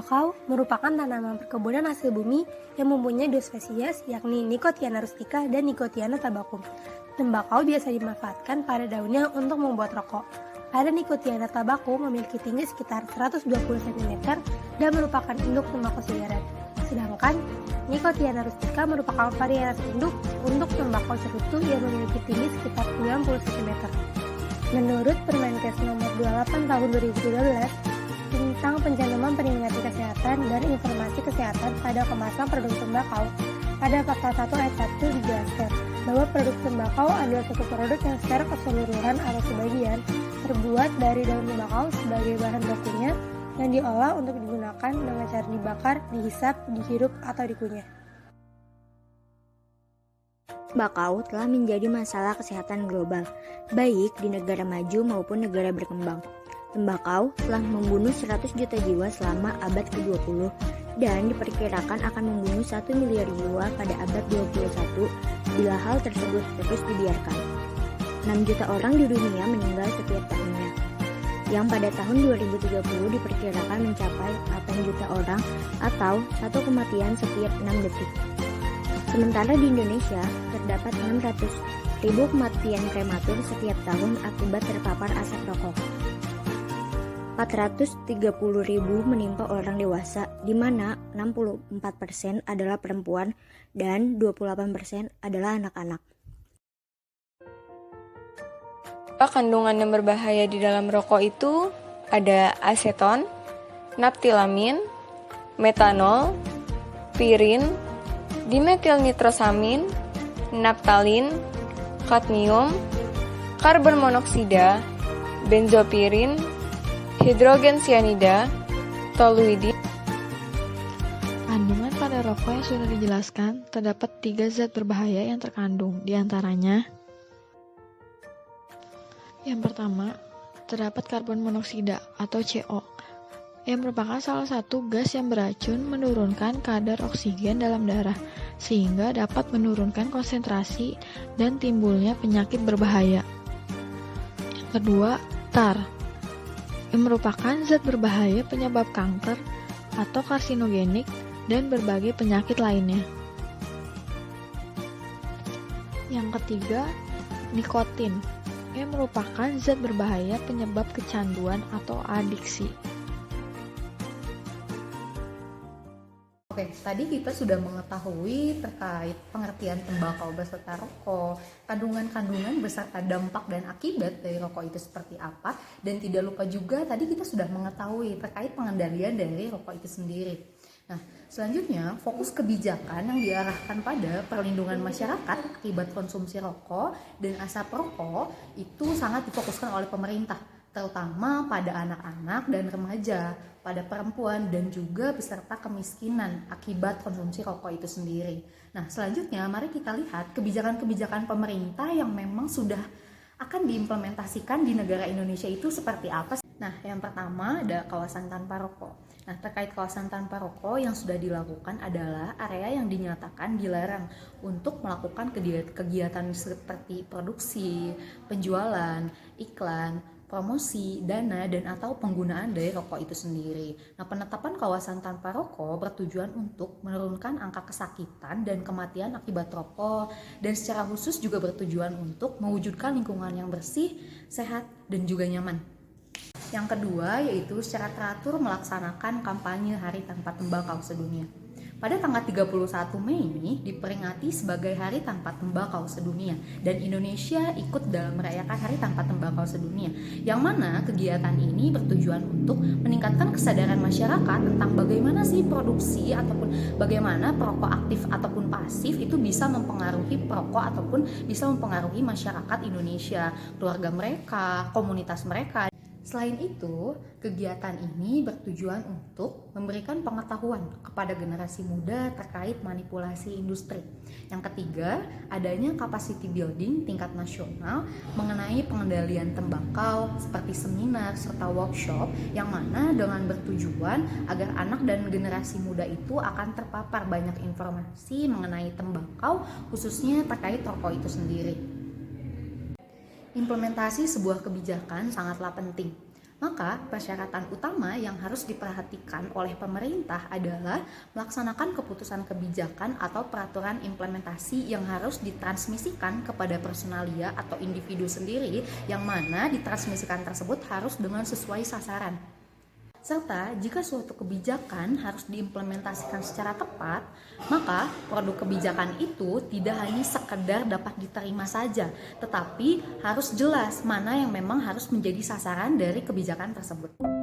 Tembakau merupakan tanaman perkebunan hasil bumi yang mempunyai dua spesies, yakni Nicotiana rustica dan Nicotiana tabacum. Tembakau biasa dimanfaatkan pada daunnya untuk membuat rokok. Pada Nicotiana tabacum memiliki tinggi sekitar 120 cm dan merupakan induk tembakau sigaret. Sedangkan Nicotiana rustica merupakan varietas induk untuk tembakau cerutu yang memiliki tinggi sekitar 90 cm. Menurut Permenkes nomor 28 tahun 2012 tentang pencantuman peringatan kesehatan dan informasi kesehatan pada kemasan produk tembakau, pada pasal 1 ayat 1 dijelaskan bahwa produk tembakau adalah suatu produk yang secara keseluruhan atau sebagian terbuat dari daun tembakau sebagai bahan bakunya yang diolah untuk digunakan dengan cara dibakar, dihisap, dihirup, atau dikunyah. Tembakau telah menjadi masalah kesehatan global, baik di negara maju maupun negara berkembang. Tembakau telah membunuh 100 juta jiwa selama abad ke-20 dan diperkirakan akan membunuh 1 miliar jiwa pada abad 21 bila hal tersebut terus dibiarkan. 6 juta orang di dunia meninggal setiap tahunnya, yang pada tahun 2030 diperkirakan mencapai 8 juta orang atau 1 kematian setiap 6 detik. Sementara di Indonesia, terdapat 600.000 kematian prematur setiap tahun akibat terpapar asap rokok. 430.000 menimpa orang dewasa, di mana 64% adalah perempuan dan 28% adalah anak-anak. Kandungan yang berbahaya di dalam rokok itu ada aseton, naptilamin, metanol, pirin, dimetilnitrosamin, naptalin, kadmium, karbon monoksida, benzopirin, hidrogen cyanida, toluidin. Kandungan pada rokok yang sudah dijelaskan, terdapat 3 zat berbahaya yang terkandung, diantaranya yang pertama, terdapat karbon monoksida atau CO, yang merupakan salah satu gas yang beracun menurunkan kadar oksigen dalam darah, sehingga dapat menurunkan konsentrasi dan timbulnya penyakit berbahaya. Yang kedua, tar, yang merupakan zat berbahaya penyebab kanker atau karsinogenik dan berbagai penyakit lainnya. Yang ketiga, nikotin, yang merupakan zat berbahaya penyebab kecanduan atau adiksi. Oke, tadi kita sudah mengetahui terkait pengertian tembakau beserta rokok, kandungan-kandungan beserta dampak dan akibat dari rokok itu seperti apa, dan tidak lupa juga tadi kita sudah mengetahui terkait pengendalian dari rokok itu sendiri. Nah, selanjutnya fokus kebijakan yang diarahkan pada perlindungan masyarakat akibat konsumsi rokok dan asap rokok itu sangat difokuskan oleh pemerintah, terutama pada anak-anak dan remaja, pada perempuan dan juga beserta kemiskinan akibat konsumsi rokok itu sendiri. Nah, selanjutnya mari kita lihat kebijakan-kebijakan pemerintah yang memang sudah akan diimplementasikan di negara Indonesia itu seperti apa. Nah, yang pertama ada kawasan tanpa rokok. Nah, terkait kawasan tanpa rokok yang sudah dilakukan adalah area yang dinyatakan dilarang untuk melakukan kegiatan seperti produksi, penjualan, iklan, promosi, dana, dan atau penggunaan dari rokok itu sendiri. Nah, penetapan kawasan tanpa rokok bertujuan untuk menurunkan angka kesakitan dan kematian akibat rokok, dan secara khusus juga bertujuan untuk mewujudkan lingkungan yang bersih, sehat, dan juga nyaman. Yang kedua yaitu secara teratur melaksanakan kampanye Hari Tanpa Tembakau Sedunia. Pada tanggal 31 Mei diperingati sebagai Hari Tanpa Tembakau Sedunia, dan Indonesia ikut dalam merayakan Hari Tanpa Tembakau Sedunia, yang mana kegiatan ini bertujuan untuk meningkatkan kesadaran masyarakat tentang bagaimana sih produksi ataupun bagaimana perokok aktif ataupun pasif itu bisa mempengaruhi perokok ataupun bisa mempengaruhi masyarakat Indonesia, keluarga mereka, komunitas mereka. Selain itu, kegiatan ini bertujuan untuk memberikan pengetahuan kepada generasi muda terkait manipulasi industri. Yang ketiga, adanya capacity building tingkat nasional mengenai pengendalian tembakau seperti seminar serta workshop, yang mana dengan bertujuan agar anak dan generasi muda itu akan terpapar banyak informasi mengenai tembakau, khususnya terkait rokok itu sendiri. Implementasi sebuah kebijakan sangatlah penting. Maka persyaratan utama yang harus diperhatikan oleh pemerintah adalah melaksanakan keputusan kebijakan atau peraturan implementasi yang harus ditransmisikan kepada personalia atau individu sendiri, yang mana ditransmisikan tersebut harus dengan sesuai sasaran. Serta jika suatu kebijakan harus diimplementasikan secara tepat, maka produk kebijakan itu tidak hanya sekedar dapat diterima saja, tetapi harus jelas mana yang memang harus menjadi sasaran dari kebijakan tersebut.